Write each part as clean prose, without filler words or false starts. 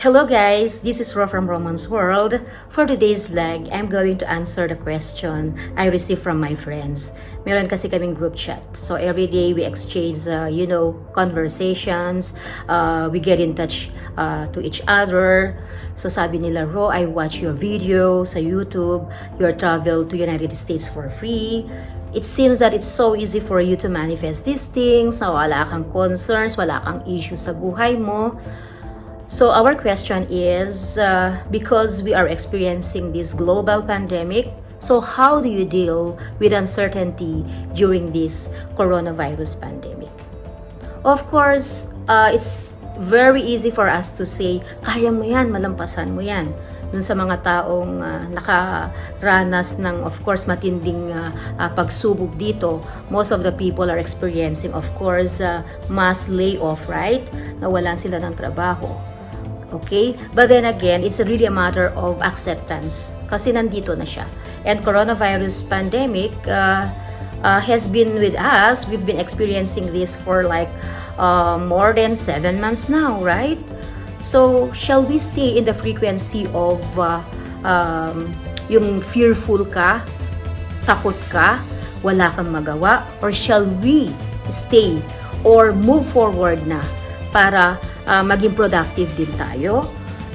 Hello guys, this is Ro from Roman's World. For today's vlog, I'm going to answer the question I received from my friends. Meron kasi kaming group chat. So every day we exchange, conversations. We get in touch to each other. So sabi nila, Ro, I watch your video sa YouTube. Your travel to United States for free. It seems that it's so easy for you to manifest these things. Na wala kang concerns, wala kang issue sa buhay mo. So our question is, because we are experiencing this global pandemic, so how do you deal with uncertainty during this coronavirus pandemic? Of course, it's very easy for us to say, kaya mo yan, malampasan mo yan. Dun sa mga taong nakaranas ng, of course, matinding pagsubok dito, most of the people are experiencing, of course, mass layoff, right? Nawalan sila ng trabaho. Okay? But then again, it's really a matter of acceptance kasi nandito na siya. And coronavirus pandemic has been with us. We've been experiencing this for like more than 7 months now, right? So, shall we stay in the frequency of yung fearful ka, takot ka, wala kang magawa? Or shall we stay or move forward na para maging productive din tayo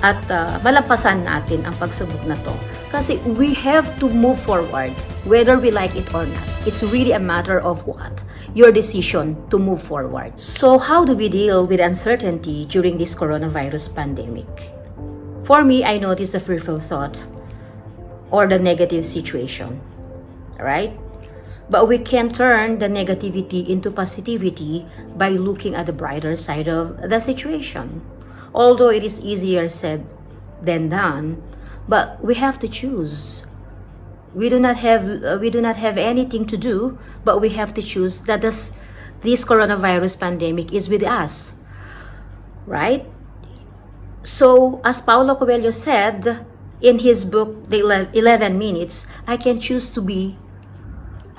at malampasan natin ang pagsubok na to. Kasi we have to move forward whether we like it or not. It's really a matter of what? Your decision to move forward. So how do we deal with uncertainty during this coronavirus pandemic? For me, I noticed the fearful thought or the negative situation. Right? But we can turn the negativity into positivity by looking at the brighter side of the situation. Although it is easier said than done, but we have to choose. We do not have anything to do, but we have to choose that this coronavirus pandemic is with us. Right? So, as Paulo Coelho said in his book, The 11 Minutes, I can choose to be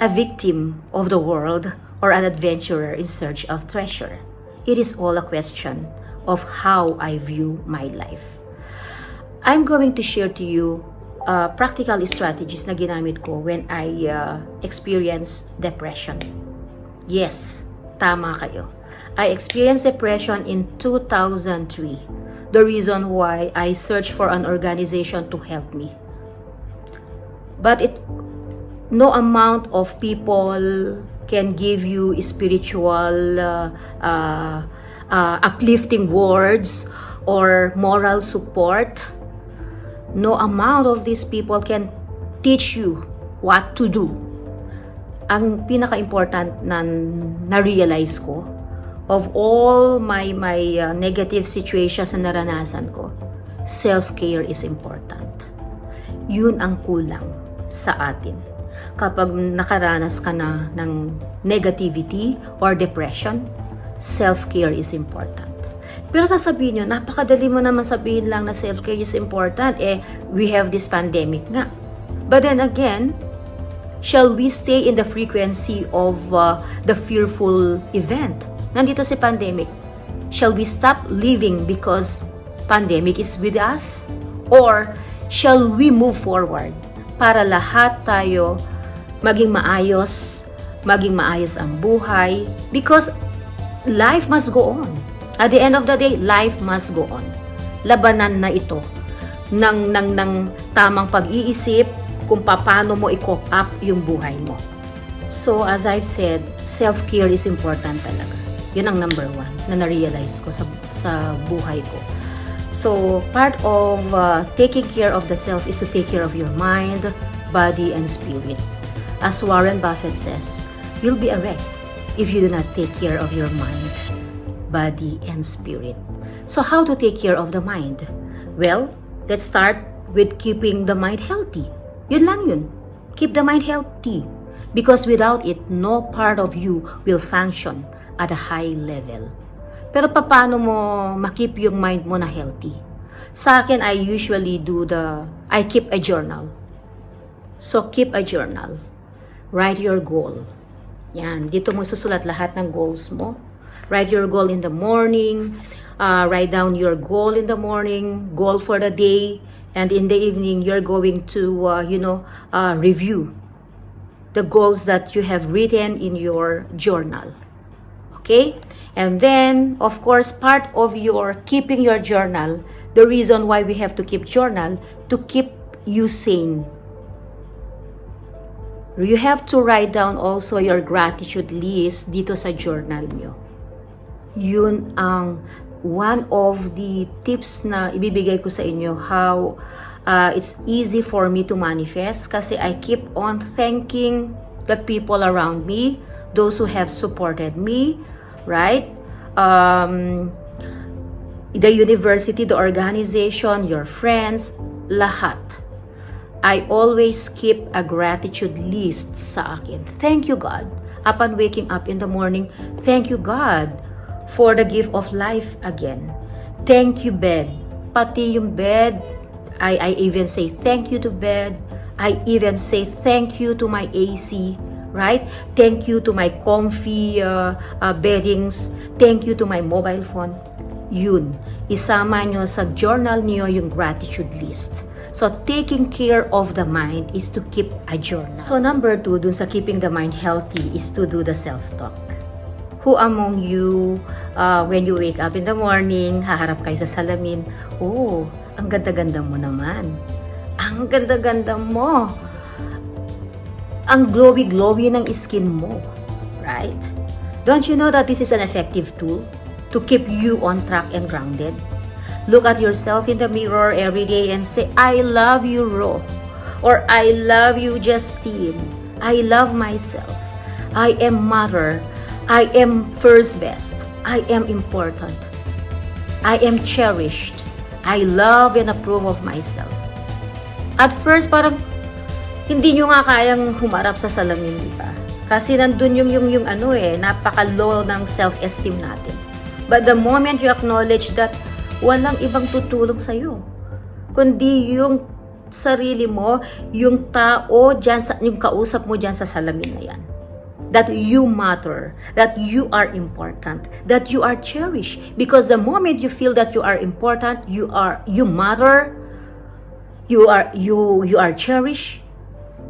a victim of the world or an adventurer in search of treasure. It is all a question of how I view my life. I'm going to share to you practical strategies na ginamit ko when I experience depression. Yes, tama kayo. I experienced depression in 2003. The reason why I searched for an organization to help me. But no amount of people can give you spiritual uplifting words or moral support. No amount of these people can teach you what to do. Ang pinaka-important na realize ko of all my negative situations na naranasan ko, self-care is important. Yun ang kulang sa atin. Kapag nakaranas ka na ng negativity or depression, self-care is important. Pero sasabihin nyo, napakadali mo naman sabihin lang na self-care is important. We have this pandemic nga. But then again, shall we stay in the frequency of the fearful event? Nandito si pandemic. Shall we stop living because pandemic is with us? Or shall we move forward para lahat tayo maging maayos ang buhay, because life must go on. At the end of the day, life must go on. Labanan na ito ng tamang pag-iisip kung paano mo i-cope up yung buhay mo. So, as I've said, self-care is important talaga. Yun ang number 1 na na-realize ko sa buhay ko. So, part of taking care of the self is to take care of your mind, body, and spirit. As Warren Buffett says, you'll be a wreck if you do not take care of your mind, body, and spirit. So how to take care of the mind? Well, let's start with keeping the mind healthy. Yun lang yun. Keep the mind healthy. Because without it, no part of you will function at a high level. Pero paano mo makip yung mind mo na healthy? Sa akin, I usually I keep a journal. So keep a journal. Write your goal. Yan, dito mo susulat lahat ng goals mo. Write your goal in the morning. write down your goal in the morning, goal for the day, and in the evening, you're going to, review the goals that you have written in your journal. Okay? And then, of course, part of your keeping your journal, the reason why we have to keep journal, to keep you sane. You have to write down also your gratitude list dito sa journal nyo. Yun ang one of the tips na ibibigay ko sa inyo, how it's easy for me to manifest kasi I keep on thanking the people around me, those who have supported me, right? The university, the organization, your friends, lahat. I always keep a gratitude list sa akin. Thank you, God. Upon waking up in the morning, thank you, God, for the gift of life again. Thank you, bed. Pati yung bed, I even say thank you to bed. I even say thank you to my AC, right? Thank you to my comfy beddings. Thank you to my mobile phone. Yun, isama nyo sa journal niyo yung gratitude list. So, taking care of the mind is to keep a journal. So, number 2, dun sa keeping the mind healthy is to do the self-talk. Who among you, when you wake up in the morning, haharap kayo sa salamin, oh, ang ganda-ganda mo naman. Ang ganda-ganda mo. Ang glowy-glowy ng skin mo. Right? Don't you know that this is an effective tool to keep you on track and grounded? Look at yourself in the mirror every day and say, I love you, Ro. Or I love you, Justine. I love myself. I am mother. I am first best. I am important. I am cherished. I love and approve of myself. At first, parang hindi nyo nga kayang humarap sa salamin, di ba? Kasi nandun yung napaka-low ng self-esteem natin. But the moment you acknowledge that walang ibang tutulong sa'yo, kundi yung sarili mo, yung tao dyan, yung kausap mo dyan sa salamin na yan. That you matter, that you are important, that you are cherished. Because the moment you feel that you are important, you matter, you are cherished,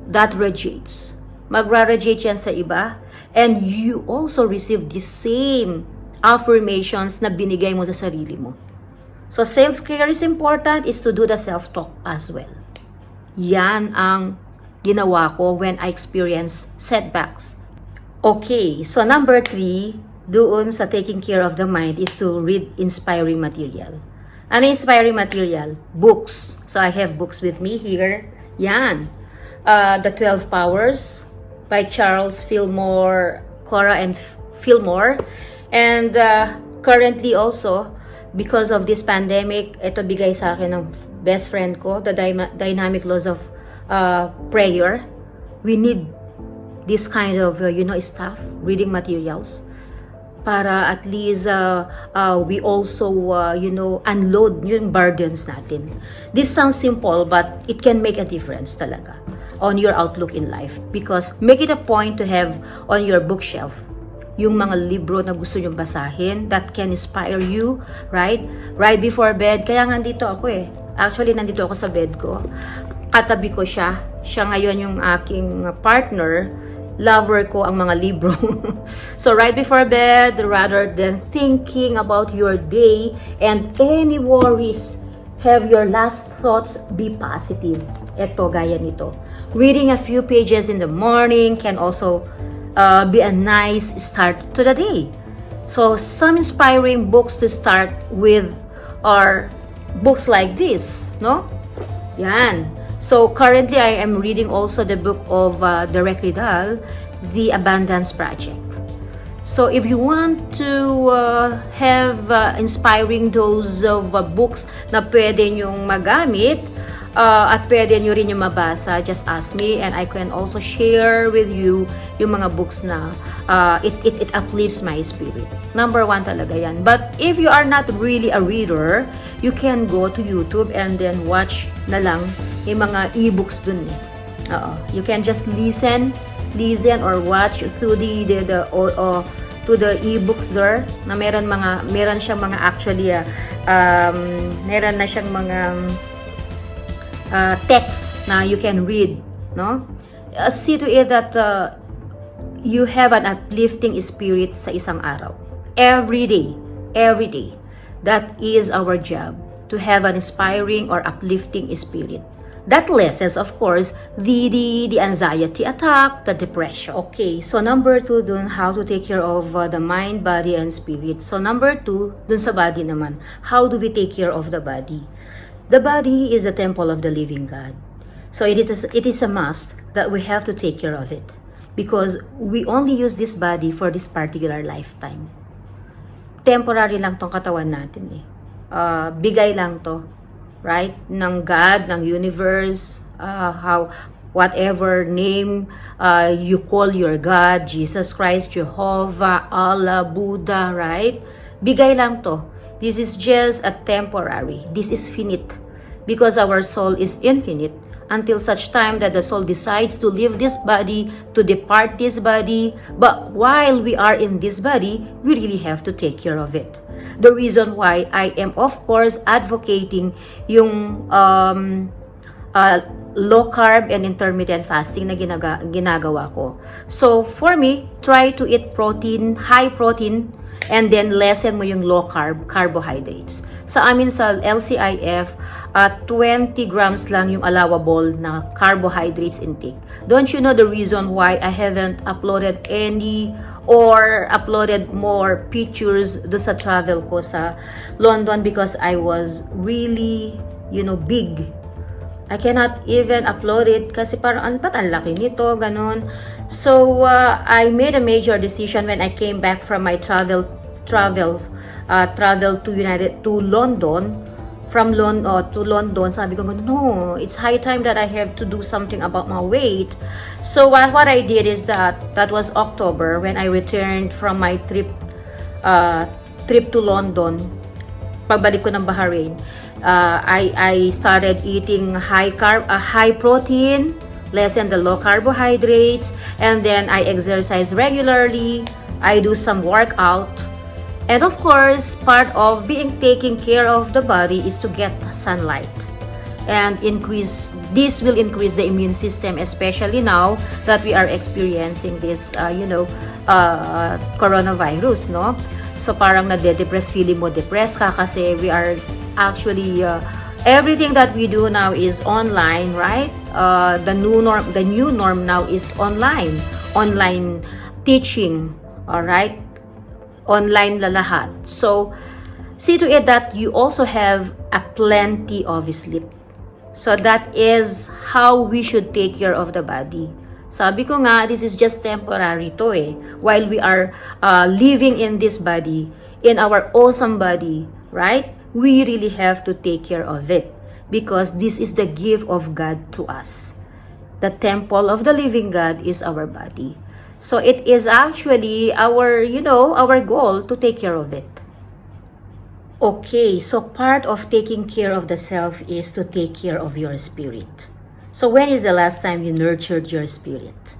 that radiates. Magra-radiate yan sa iba, and you also receive the same affirmations na binigay mo sa sarili mo. So, self-care is important, is to do the self-talk as well. Yan ang ginawa ko when I experience setbacks. Okay, so number 3, doon sa taking care of the mind is to read inspiring material. Ano inspiring material? Books. So, I have books with me here. Yan. The 12 Powers by Charles Fillmore, Cora and Fillmore. And currently also, because of this pandemic, ito bigay sa akin ng best friend ko, the Dynamic Laws of Prayer. We need this kind of, stuff, reading materials, para at least we also, unload yung burdens natin. This sounds simple, but it can make a difference talaga on your outlook in life. Because make it a point to have on your bookshelf yung mga libro na gusto nyong basahin that can inspire you, right? Right before bed. Kaya nga nandito ako eh. Actually, nandito ako sa bed ko. Katabi ko siya. Siya ngayon yung aking partner. Lover ko ang mga libro. So, right before bed, rather than thinking about your day and any worries, have your last thoughts be positive. Ito, gaya nito. Reading a few pages in the morning can also be a nice start to the day. So, some inspiring books to start with are books like this, no? Yan. So, currently, I am reading also the book of Derek Riddell, The Abundance Project. So, if you want to have inspiring those of books na pwede nyong magamit, at pwede nyo rin yung mabasa, just ask me and I can also share with you yung mga books na it uplifts my spirit. Number 1 talaga yan. But if you are not really a reader, you can go to YouTube and then watch na lang yung mga e-books dun eh. You can just listen or watch through to the e-books there na meron siyang mga actually meron na siyang mga text na you can read, no? See to it that you have an uplifting spirit sa isang araw. Every day. That is our job, to have an inspiring or uplifting spirit. That lessens, of course, the anxiety attack, the depression. Okay, so number 2 dun, how to take care of the mind, body, and spirit. So number 2, dun sa body naman, how do we take care of the body? The body is the temple of the living God. So it is a must that we have to take care of it, because we only use this body for this particular lifetime. Temporary lang tong katawan natin eh. Bigay lang to, right? Ng God, ng universe, whatever name you call your God, Jesus Christ, Jehovah, Allah, Buddha, right? Bigay lang to. This is just a temporary. This is finite, because our soul is infinite until such time that the soul decides to leave this body, to depart this body. But while we are in this body, we really have to take care of it. The reason why I am, of course, advocating yung low carb and intermittent fasting na ginagawa ko. So, for me, try to eat protein, high protein, and then lessen mo yung low carb, carbohydrates. Sa amin sa LCIF, 20 grams lang yung allowable na carbohydrates intake. Don't you know the reason why I haven't uploaded any or uploaded more pictures do sa travel ko sa London? Because I was really, big. I cannot even upload it kasi parang ba't ang laki nito, ganun. So, I made a major decision when I came back from my travel to London. From London to London, sabi ko, no, it's high time that I have to do something about my weight. So what I did is that was October when I returned from my trip to London. Pagbalik ko ng Bahrain, I started eating high protein, lessen the low carbohydrates, and then I exercise regularly. I do some workout. And of course, part of taking care of the body is to get sunlight and this will increase the immune system, especially now that we are experiencing this, coronavirus, no? So parang nade-depress, feeling mo depressed ka kasi we are actually, everything that we do now is online, right? The new norm now is online teaching, all right? Online lahat. So, see to it that you also have a plenty of sleep. So, that is how we should take care of the body. Sabi ko nga, this is just temporary to eh. While we are living in this body, in our awesome body, right? We really have to take care of it. Because this is the gift of God to us. The temple of the living God is our body. So it is actually our goal to take care of it. Okay, so part of taking care of the self is to take care of your spirit. So when is the last time you nurtured your spirit?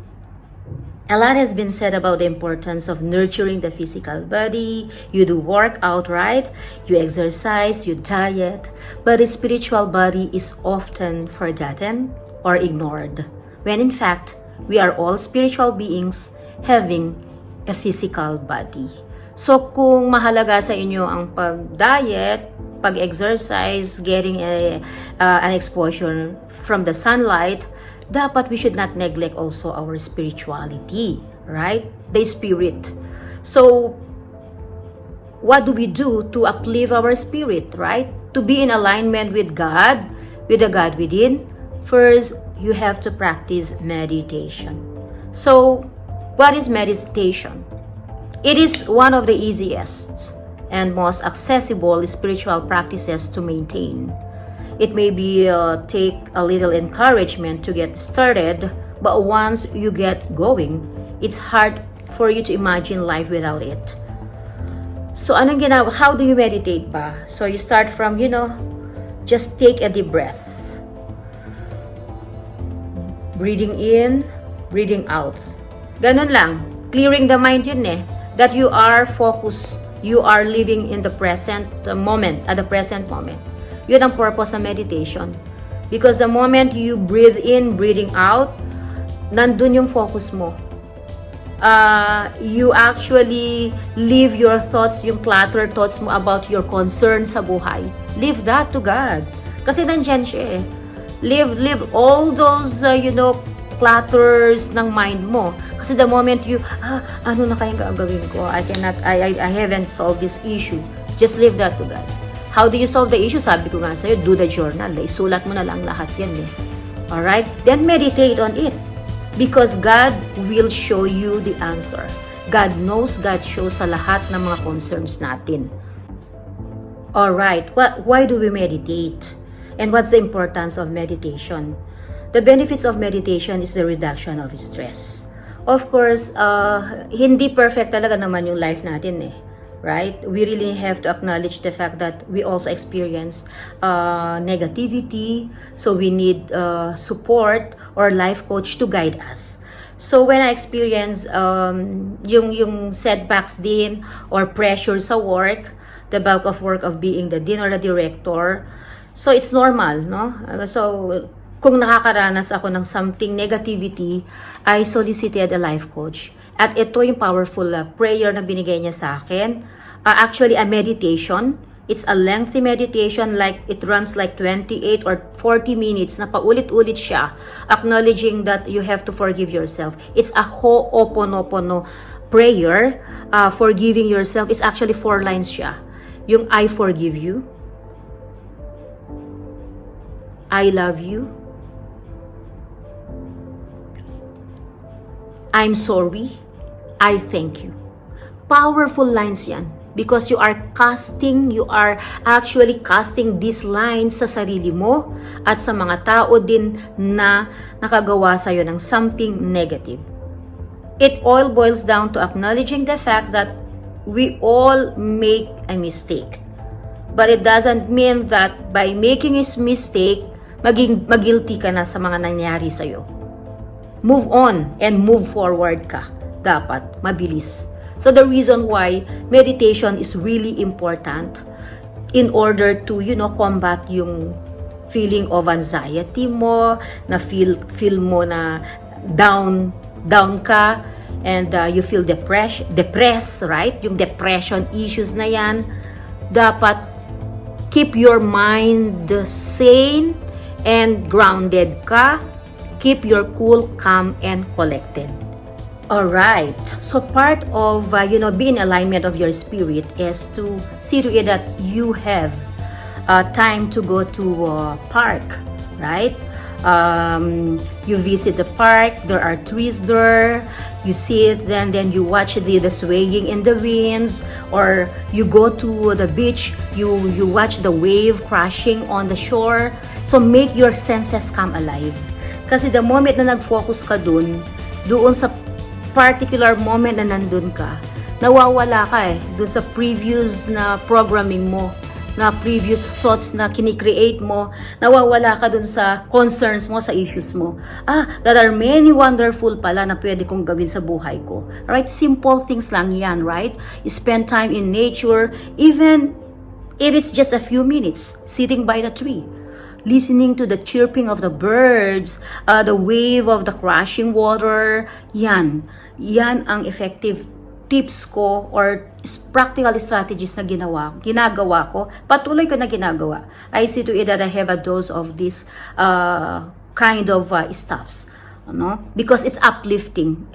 A lot has been said about the importance of nurturing the physical body. You do workout, right? You exercise, you diet. But the spiritual body is often forgotten or ignored. When in fact, we are all spiritual beings having a physical body. So kung mahalaga sa inyo ang pag-diet, pag-exercise, getting an exposure from the sunlight, dapat we should not neglect also our spirituality, right? The spirit. So what do we do to uplift our spirit, right? To be in alignment with God, with the God within? First, you have to practice meditation. So, what is meditation? It is one of the easiest and most accessible spiritual practices to maintain. It may take a little encouragement to get started, but once you get going, it's hard for you to imagine life without it. So, how do you meditate ba? So, you start from, just take a deep breath. Breathing in, breathing out. Ganun lang. Clearing the mind yun eh. that you are focused, you are living in the present moment, at the present moment. Yun ang purpose ng meditation. Because the moment you breathe in, breathing out, nandun yung focus mo. You actually leave your thoughts, yung cluttered thoughts mo about your concerns sa buhay. Leave that to God. Kasi nandyan siya eh. Leave all those, clutters ng mind mo. Kasi the moment you, ano na kayang gagawin ko? I haven't solved this issue. Just leave that to God. How do you solve the issue? Sabi ko nga sa'yo, do the journal. Isulat mo na lang lahat yan eh. Alright? Then meditate on it. Because God will show you the answer. God knows, God shows sa lahat ng mga concerns natin. Alright, why do we meditate? And what's the importance of meditation? The benefits of meditation is the reduction of stress. Of course, hindi perfect talaga naman yung life natin eh. Right? We really have to acknowledge the fact that we also experience negativity. So we need support or life coach to guide us. So when I experience yung setbacks din or pressure sa work, the bulk of work of being the dean or the director, so it's normal, no? So kung nakakaranas ako ng something negativity, I solicited a life coach. At ito yung powerful prayer na binigay niya sa akin. Actually, a meditation. It's a lengthy meditation, like it runs like 28 or 40 minutes na paulit-ulit siya, acknowledging that you have to forgive yourself. It's a ho'oponopono prayer, forgiving yourself. It's actually 4 lines siya. Yung I forgive you, I love you, I'm sorry, I thank you. Powerful lines yan. Because you are actually casting these lines sa sarili mo at sa mga tao din na nakagawa sa'yo ng something negative. It all boils down to acknowledging the fact that we all make a mistake. But it doesn't mean that by making a mistake, magilty ka na sa mga nangyari sa'yo. Move on and move forward ka. Dapat mabilis. So the reason why meditation is really important in order to, combat yung feeling of anxiety mo, na feel mo na down ka, and you feel depressed, right? Yung depression issues na yan. Dapat keep your mind sane and grounded ka. Keep your cool, calm, and collected. Alright, so part of, being in alignment of your spirit is to see to it that you have time to go to park, right? You visit the park, there are trees there, you sit, then you watch the swaying in the winds, or you go to the beach, you watch the wave crashing on the shore. So make your senses come alive. Kasi the moment na nag-focus ka doon sa particular moment na nandun ka, nawawala ka dun sa previous na programming mo, na previous thoughts na kinikreate mo, nawawala ka dun sa concerns mo, sa issues mo. There are many wonderful pala na pwede kong gawin sa buhay ko. Right? Simple things lang yan, right? Spend time in nature, even if it's just a few minutes, sitting by the tree, listening to the chirping of the birds, the wave of the crashing water. Yan ang effective tips ko or practical strategies na ginagawa ko. Patuloy ko na ginagawa. I see to it that I have a dose of this kind of stuffs. Because it's uplifting.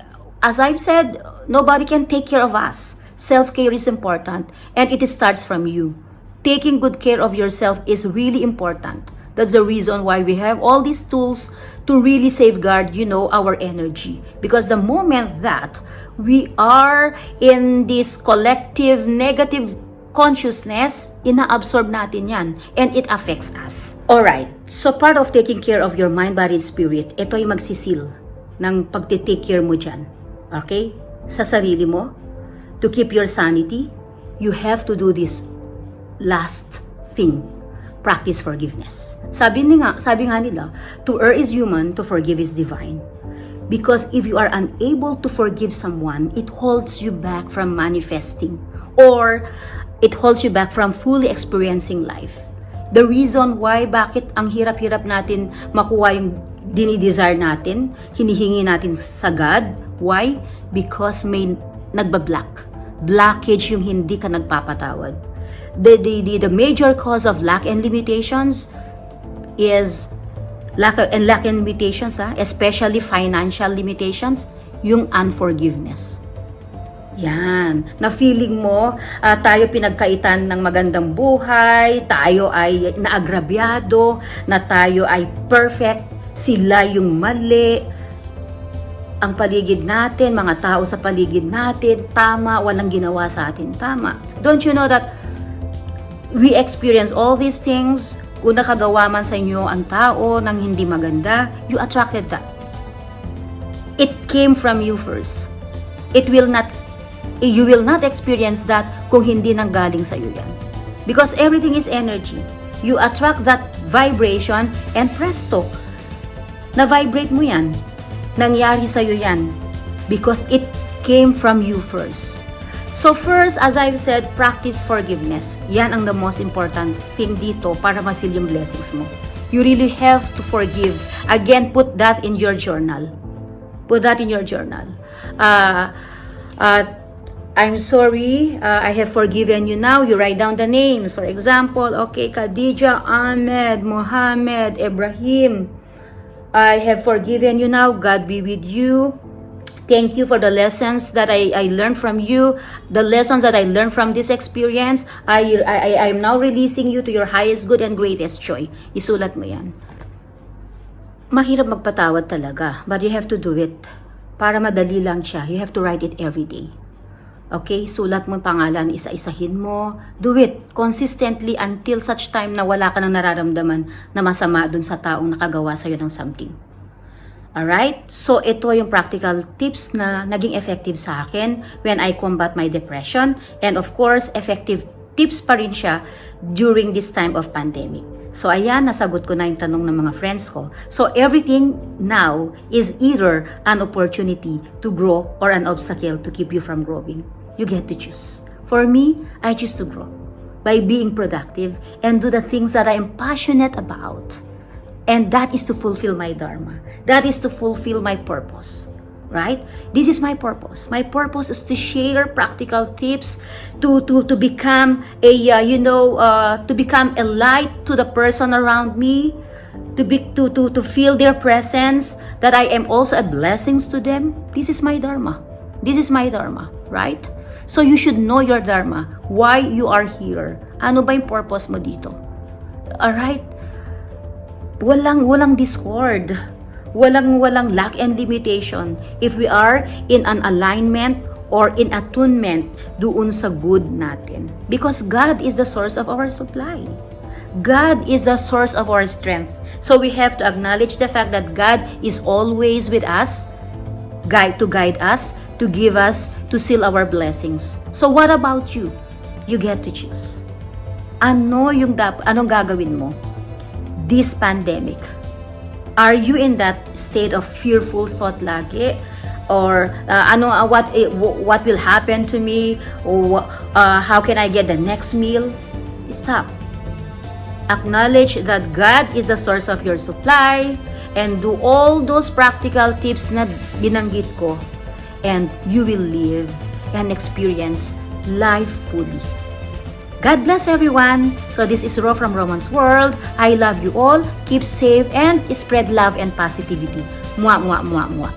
As I've said, nobody can take care of us. Self-care is important, and it starts from you. Taking good care of yourself is really important. That's the reason why we have all these tools to really safeguard, our energy. Because the moment that we are in this collective negative consciousness, ina-absorb natin yan. And it affects us. Alright, so part of taking care of your mind, body, and spirit, ito yung magsisil ng pagtitake care mo dyan. Okay? Sa sarili mo, to keep your sanity, you have to do this last thing. Practice forgiveness. Sabi nga nila, to err is human, to forgive is divine. Because if you are unable to forgive someone, it holds you back from manifesting, or it holds you back from fully experiencing life. The reason why bakit ang hirap-hirap natin makuha yung dinidesire natin, hinihingi natin sa God, why? Because may nagbablock. Blockage yung hindi ka nagpapatawad. The major cause of lack and limitations is lack and limitations, especially financial limitations, yung unforgiveness. Yan, na feeling mo, tayo pinagkaitan ng magandang buhay, tayo ay naagrabyado, na tayo ay perfect, sila yung mali, ang paligid natin, mga tao sa paligid natin, tama, walang ginawa sa atin, tama. Don't you know that we experience all these things? Kung nakagawa man sa inyo ang tao ng hindi maganda, you attracted that. It came from you first. You will not experience that kung hindi nanggaling sa iyo yan. Because everything is energy. You attract that vibration and presto, na-vibrate mo yan. Nangyari sa iyo yan. Because it came from you first. So first, as I've said, practice forgiveness. Yan ang the most important thing dito para masil yung blessings mo. You really have to forgive. Again, put that in your journal. Put that in your journal. I'm sorry, I have forgiven you now. You write down the names. For example, okay, Khadija, Ahmed, Mohammed, Ibrahim. I have forgiven you now. God be with you. Thank you for the lessons that I learned from you. The lessons that I learned from this experience, I'm now releasing you to your highest good and greatest joy. Isulat mo yan. Mahirap magpatawad talaga, but you have to do it. Para madali lang siya, you have to write it every day. Okay, sulat mo yung pangalan, isa-isahin mo. Do it consistently until such time na wala ka nang nararamdaman na masama dun sa taong nakagawa sa'yo ng something. Alright? So, ito yung practical tips na naging effective sa akin when I combat my depression. And of course, effective tips pa rin siya during this time of pandemic. So, ayan, nasagot ko na yung tanong ng mga friends ko. So, everything now is either an opportunity to grow or an obstacle to keep you from growing. You get to choose. For me, I choose to grow by being productive and do the things that I am passionate about. And that is to fulfill my dharma. That is to fulfill my purpose. Right? This is my purpose. My purpose is to share practical tips to become to become a light to the person around me, to feel their presence, that I am also a blessing to them. This is my dharma. This is my dharma, right? So you should know your dharma, why you are here. Ano ba yung purpose mo dito? Alright? Walang discord. Walang lack and limitation if we are in an alignment or in attunement doon sa good natin. Because God is the source of our supply. God is the source of our strength. So we have to acknowledge the fact that God is always with us, to guide us, to give us, to seal our blessings. So what about you? You get to choose. Anong gagawin mo this pandemic? Are you in that state of fearful thought lagi? Or what will happen to me? Or how can I get the next meal? Stop. Acknowledge that God is the source of your supply and do all those practical tips na binanggit ko, and you will live and experience life fully. God bless everyone. So this is Ro from Roman's World. I love you all. Keep safe and spread love and positivity. Mwah, mwah, mwah, mwah.